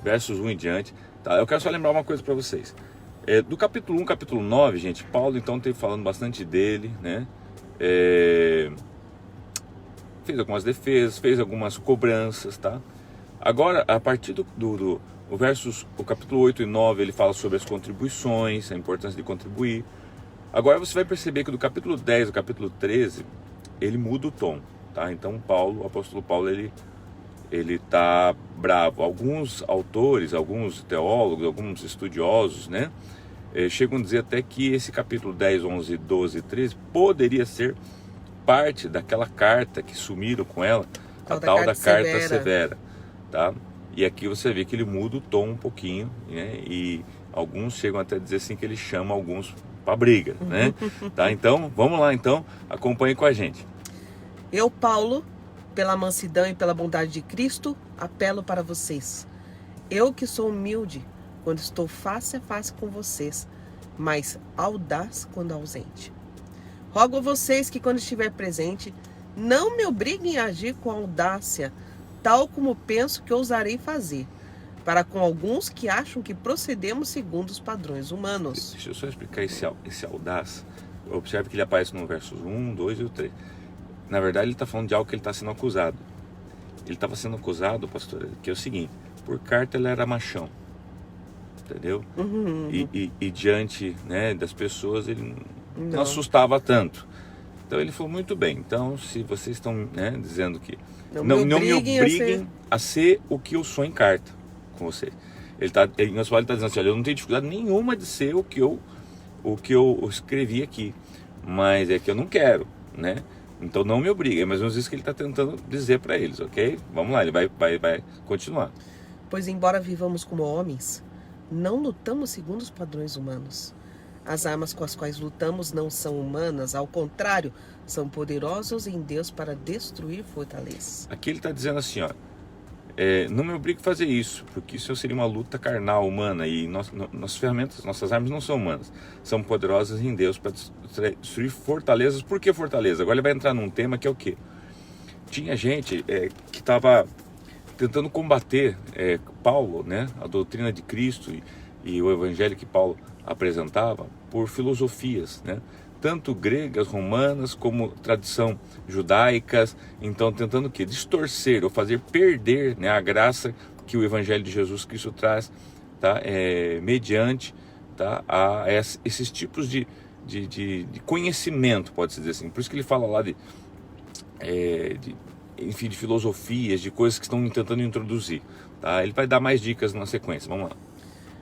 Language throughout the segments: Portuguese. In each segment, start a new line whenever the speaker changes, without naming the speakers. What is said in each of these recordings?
versos 1 em diante. Tá? Eu quero só lembrar uma coisa para vocês. Do capítulo 1, capítulo 9, gente, Paulo então teve falando bastante dele, né? Fez algumas defesas, fez algumas cobranças, tá? Agora, a partir o capítulo 8 e 9, ele fala sobre as contribuições, a importância de contribuir. Agora você vai perceber que do capítulo 10 ao capítulo 13, ele muda o tom, tá? Então o apóstolo Paulo, ele tá bravo. Alguns autores, alguns teólogos, alguns estudiosos, né? Chegam a dizer até que esse capítulo 10, 11, 12 e 13 poderia ser parte daquela carta que sumiram com ela, a tal da carta severa, tá? E aqui você vê que ele muda o tom um pouquinho, né? E alguns chegam até a dizer assim que ele chama alguns para briga, né? Tá? Então, vamos lá então, acompanhe com a gente.
Eu, Paulo, pela mansidão e pela bondade de Cristo, apelo para vocês. Eu que sou humilde quando estou face a face com vocês, mas audaz quando ausente. Rogo a vocês que quando estiver presente, não me obriguem a agir com audácia, tal como penso que ousarei fazer, para com alguns que acham que procedemos segundo os padrões humanos.
Deixa eu só explicar esse audaz. Observe que ele aparece no versos 1, 2 e 3. Na verdade, ele está falando de algo que ele está sendo acusado. Ele estava sendo acusado, pastor, que é o seguinte: por carta ele era machão, entendeu? E diante, né, das pessoas ele não assustava tanto. Então ele falou: muito bem, então se vocês estão, né, dizendo que não me obriguem a ser o que eu sou em carta com vocês. Ele está dizendo assim: olha, eu não tenho dificuldade nenhuma de ser o que eu escrevi aqui, mas é que eu não quero, né? Então não me obriguem. É mais ou menos isso que ele está tentando dizer para eles, ok? Vamos lá, ele vai continuar.
Pois embora vivamos como homens, não lutamos segundo os padrões humanos. As armas com as quais lutamos não são humanas, ao contrário, são poderosos em Deus para destruir fortalezas.
Aqui ele está dizendo assim, ó, não me obrigue a fazer isso, porque isso seria uma luta carnal, humana, e nossas ferramentas, nossas armas não são humanas, são poderosas em Deus para destruir fortalezas. Por que fortaleza? Agora ele vai entrar num tema que é o quê? Tinha gente que estava tentando combater Paulo, né, a doutrina de Cristo e o evangelho que Paulo apresentava por filosofias, né? Tanto gregas, romanas, como tradição judaicas. Então tentando o quê? Distorcer ou fazer perder, né, a graça que o evangelho de Jesus Cristo traz, tá? Mediante, tá, a esses tipos de conhecimento, pode-se dizer assim. Por isso que ele fala lá enfim, de filosofias, de coisas que estão tentando introduzir, tá? Ele vai dar mais dicas na sequência, vamos lá.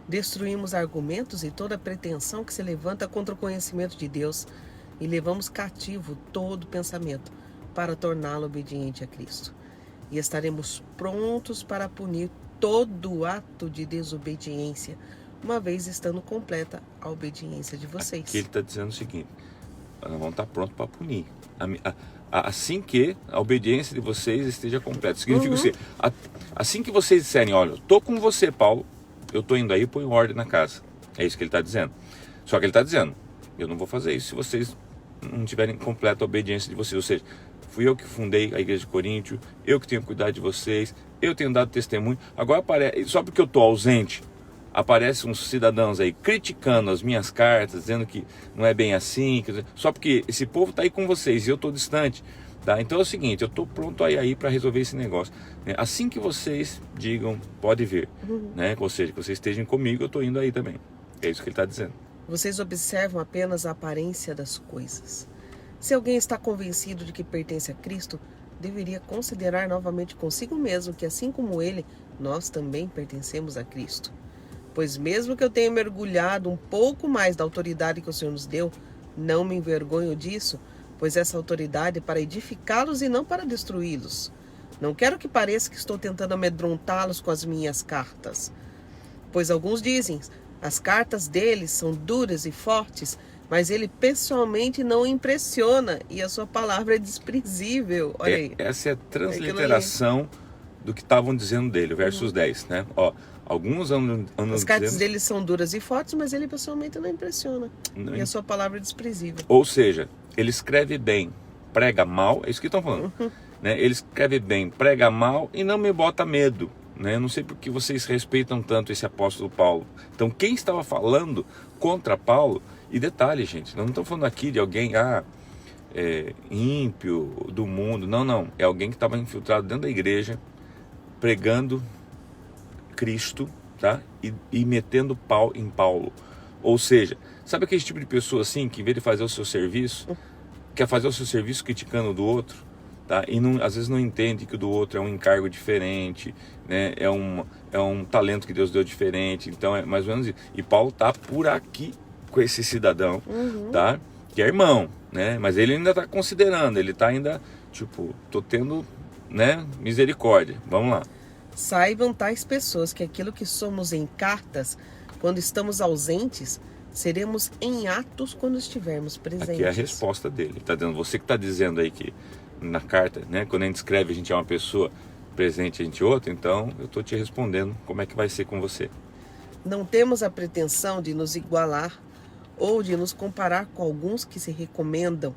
Destruímos argumentos e toda pretensão que se levanta contra o conhecimento de Deus e levamos cativo todo pensamento para torná-lo obediente a Cristo. E estaremos prontos para punir todo ato de desobediência, uma vez estando completa a obediência de vocês.
Aqui ele está dizendo o seguinte: nós vamos estar prontos para punir. Assim que a obediência de vocês esteja completa. Significa assim, assim que vocês disserem: olha, eu estou com você, Paulo, eu estou indo aí e ponho ordem na casa. É isso que ele está dizendo. Só que ele está dizendo: eu não vou fazer isso se vocês não tiverem completa obediência de vocês. Ou seja, fui eu que fundei a igreja de Coríntio, eu que tenho cuidado de vocês, eu tenho dado testemunho. Agora, só porque eu estou ausente, aparecem uns cidadãos aí criticando as minhas cartas, dizendo que não é bem assim, só porque esse povo está aí com vocês e eu estou distante. Tá? Então é o seguinte: eu estou pronto aí para resolver esse negócio. Assim que vocês digam, pode vir. Né? Ou seja, que vocês estejam comigo, eu estou indo aí também. É isso que ele está dizendo.
Vocês observam apenas a aparência das coisas. Se alguém está convencido de que pertence a Cristo, deveria considerar novamente consigo mesmo que, assim como ele, nós também pertencemos a Cristo. Pois mesmo que eu tenha mergulhado um pouco mais da autoridade que o Senhor nos deu, não me envergonho disso, pois essa autoridade é para edificá-los e não para destruí-los. Não quero que pareça que estou tentando amedrontá-los com as minhas cartas. Pois alguns dizem: as cartas deles são duras e fortes, mas ele pessoalmente não impressiona e a sua palavra é desprezível. Olha aí.
Essa é a transliteração do que estavam dizendo dele, versos 10, né? Ó, alguns andam
as cartas
dizendo...
dele são duras e fortes, mas ele pessoalmente não impressiona. E a sua palavra é desprezível.
Ou seja, ele escreve bem, prega mal, é isso que estão falando. Né? Ele escreve bem, prega mal e não me bota medo. né? Eu não sei porque vocês respeitam tanto esse apóstolo Paulo. Então, quem estava falando contra Paulo, e detalhe, gente, nós não estamos falando aqui de alguém, ímpio, do mundo, não, é alguém que estava infiltrado dentro da igreja, pregando Cristo, tá? E metendo pau em Paulo. Ou seja, sabe aquele tipo de pessoa assim, que em vez de fazer o seu serviço, quer fazer o seu serviço criticando o do outro, tá? E não, às vezes não entende que o do outro é um encargo diferente, né? É um talento que Deus deu diferente. Então é mais ou menos isso. E Paulo tá por aqui com esse cidadão, tá? Que é irmão, né? Mas ele ainda tá considerando, ele tá ainda, tipo, tô tendo, né, misericórdia. Vamos lá.
Saibam tais pessoas que aquilo que somos em cartas, quando estamos ausentes, seremos em atos quando estivermos presentes.
Aqui é a resposta dele. Tá dando, você que está dizendo aí que na carta, né, quando a gente escreve a gente é uma pessoa, presente a gente é outra, então eu estou te respondendo como é que vai ser com você.
Não temos a pretensão de nos igualar ou de nos comparar com alguns que se recomendam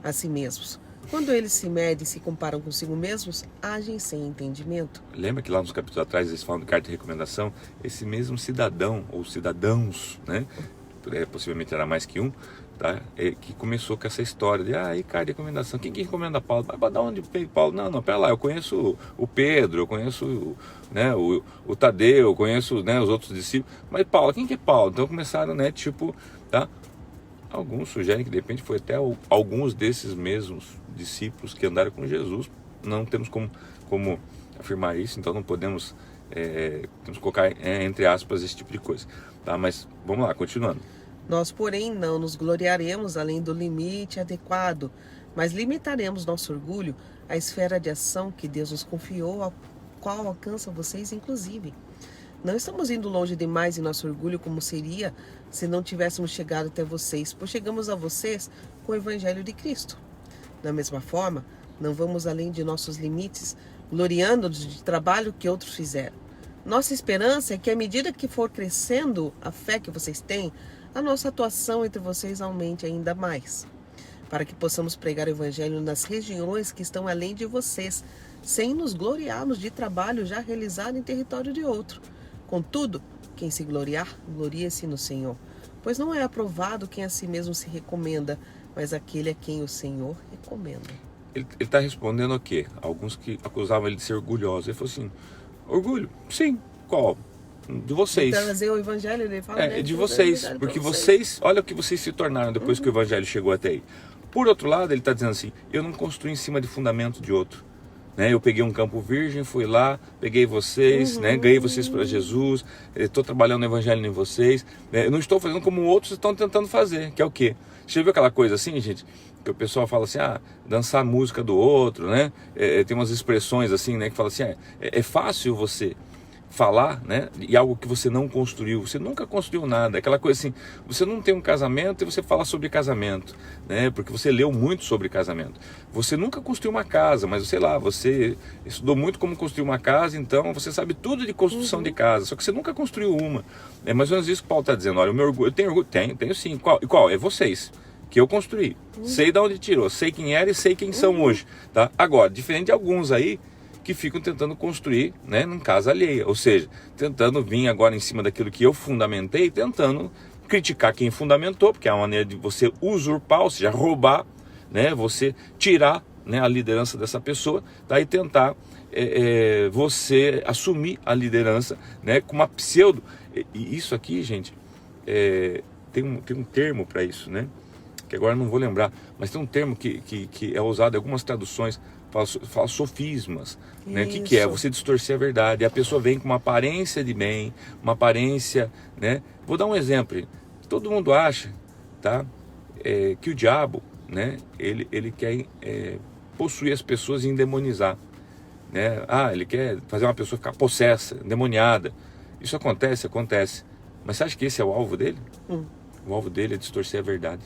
a si mesmos. Quando eles se medem e se comparam consigo mesmos, agem sem entendimento.
Lembra que lá nos capítulos atrás eles falam de carta de recomendação? Esse mesmo cidadão ou cidadãos, né? Possivelmente era mais que um, tá? Que começou com essa história de carta de recomendação. Quem que recomenda Paulo? Mas da onde veio Paulo? Não, pera lá, eu conheço o Pedro, eu conheço, né, o Tadeu, eu conheço, né, os outros discípulos. Mas Paulo, quem que é Paulo? Então começaram, né, tipo, tá? Alguns sugerem que de repente foi até alguns desses mesmos discípulos que andaram com Jesus. Não temos como afirmar isso, então não podemos temos que colocar entre aspas esse tipo de coisa, tá? Mas vamos lá, continuando.
Nós, porém, não nos gloriaremos além do limite adequado, mas limitaremos nosso orgulho à esfera de ação que Deus nos confiou, a qual alcança vocês inclusive. Não estamos indo longe demais em nosso orgulho como seria se não tivéssemos chegado até vocês, pois chegamos a vocês com o Evangelho de Cristo. Da mesma forma, não vamos além de nossos limites, gloriando-nos de trabalho que outros fizeram. Nossa esperança é que à medida que for crescendo a fé que vocês têm, a nossa atuação entre vocês aumente ainda mais, para que possamos pregar o Evangelho nas regiões que estão além de vocês, sem nos gloriarmos de trabalho já realizado em território de outro. Contudo, quem se gloriar, glorie-se no Senhor, pois não é aprovado quem a si mesmo se recomenda, mas aquele a quem o Senhor recomenda.
Ele está respondendo o quê? Alguns que acusavam ele de ser orgulhoso. Ele falou assim, orgulho? Sim. Qual? De vocês.
Então, trazer o Evangelho, ele fala, né,
de vocês, porque vocês, olha o que vocês se tornaram depois que o Evangelho chegou até aí. Por outro lado, ele está dizendo assim, eu não construí em cima de fundamento de outro. Né? Eu peguei um campo virgem, fui lá, peguei vocês, né? Ganhei vocês para Jesus, estou trabalhando no Evangelho em vocês. Né? Eu não estou fazendo como outros estão tentando fazer, que é o quê? Você viu aquela coisa assim, gente? Que o pessoal fala assim, dançar a música do outro, né? Tem umas expressões assim, né? Que fala assim, é fácil você falar, né, de algo que você não construiu, você nunca construiu nada, aquela coisa assim, você não tem um casamento e você fala sobre casamento, né, porque você leu muito sobre casamento, você nunca construiu uma casa, mas sei lá, você estudou muito como construir uma casa, então você sabe tudo de construção de casa, só que você nunca construiu uma, é mais ou menos isso que o Paulo está dizendo, olha, o meu orgulho, eu tenho orgulho, tenho sim, qual? É vocês, que eu construí, sei de onde tirou, sei quem era e sei quem são hoje, tá? Agora, diferente de alguns aí, que ficam tentando construir, né, num casa alheia, ou seja, tentando vir agora em cima daquilo que eu fundamentei, tentando criticar quem fundamentou, porque é uma maneira de você usurpar, ou seja, roubar, né, você tirar, né, a liderança dessa pessoa, tá, e tentar você assumir a liderança, né, com uma pseudo, e isso aqui, gente, tem um termo para isso, né, que agora eu não vou lembrar, mas tem um termo que é usado em algumas traduções, fala sofismas, né? O que é? Você distorcer a verdade. A pessoa vem com uma aparência de bem, uma aparência, né? Vou dar um exemplo. Todo mundo acha, tá? Que o diabo, né? Ele quer possuir as pessoas e endemonizar, né? Ele quer fazer uma pessoa ficar possessa, endemoniada. Isso acontece. Mas você acha que esse é o alvo dele? O alvo dele é distorcer a verdade.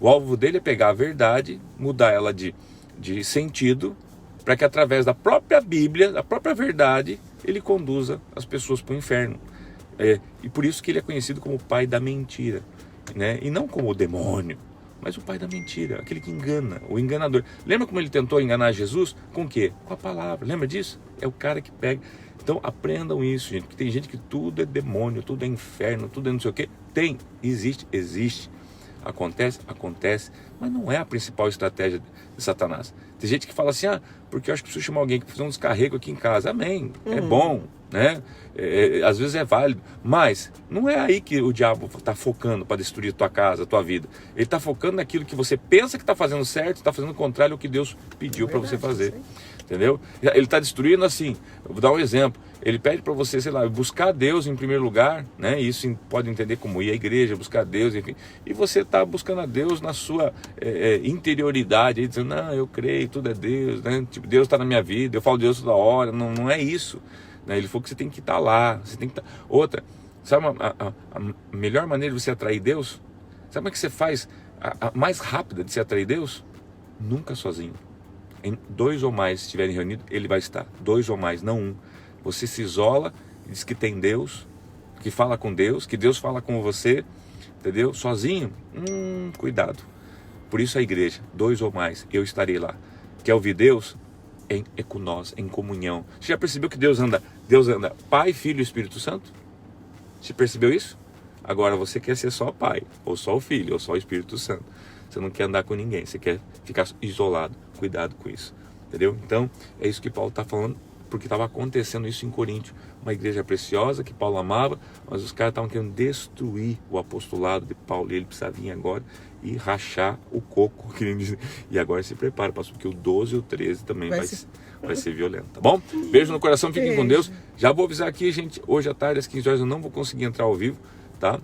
O alvo dele é pegar a verdade, mudar ela de sentido, para que através da própria Bíblia, da própria verdade, ele conduza as pessoas para o inferno. E por isso que ele é conhecido como o pai da mentira, né? E não como o demônio, mas o pai da mentira, aquele que engana, o enganador. Lembra como ele tentou enganar Jesus? Com o quê? Com a palavra. Lembra disso? É o cara que pega. Então aprendam isso, gente, porque tem gente que tudo é demônio, tudo é inferno, tudo é não sei o quê. Existe. Acontece, mas não é a principal estratégia de Satanás. Tem gente que fala assim, porque eu acho que preciso chamar alguém que fazer um descarrego aqui em casa. Amém, é bom, né? Às vezes é válido, mas não é aí que o diabo está focando para destruir tua casa, tua vida. Ele está focando naquilo que você pensa que está fazendo certo, está fazendo o contrário ao que Deus pediu para você fazer. Entendeu? Ele está destruindo assim. Eu vou dar um exemplo. Ele pede para você, sei lá, buscar Deus em primeiro lugar, né? Isso pode entender como ir à igreja, buscar Deus, enfim. E você está buscando a Deus na sua interioridade, aí, dizendo, não, eu creio, tudo é Deus, né? Tipo, Deus está na minha vida, eu falo de Deus toda hora. Não é isso. Né? Ele falou que você tem que estar lá, você tem que estar... Outra, sabe a melhor maneira de você atrair Deus? Sabe como é que você faz a mais rápida de você atrair Deus? Nunca sozinho. Em 2 ou mais estiverem reunidos, ele vai estar. 2 ou mais, não 1. Você se isola, diz que tem Deus, que fala com Deus, que Deus fala com você, entendeu? Sozinho, cuidado. Por isso a igreja, 2 ou mais, eu estarei lá. Quer ouvir Deus? É com nós, em comunhão. Você já percebeu que Deus anda Pai, Filho e Espírito Santo? Você percebeu isso? Agora você quer ser só Pai, ou só o Filho, ou só o Espírito Santo. Você não quer andar com ninguém, você quer ficar isolado. Cuidado com isso, entendeu? Então, é isso que Paulo está falando, porque estava acontecendo isso em Coríntio. Uma igreja preciosa, que Paulo amava, mas os caras estavam querendo destruir o apostolado de Paulo. E ele precisava vir agora e rachar o coco. E agora se prepara, pastor, porque o 12 e o 13 também vai ser violento, tá bom? Beijo no coração, fiquem com Deus. Já vou avisar aqui, gente, hoje à tarde, às 15 horas, eu não vou conseguir entrar ao vivo, tá?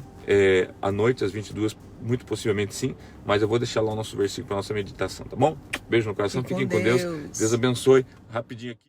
À noite, às 22, muito possivelmente sim, mas eu vou deixar lá o nosso versículo para a nossa meditação, tá bom? Beijo no coração, fiquem com Deus. Deus abençoe. Rapidinho aqui.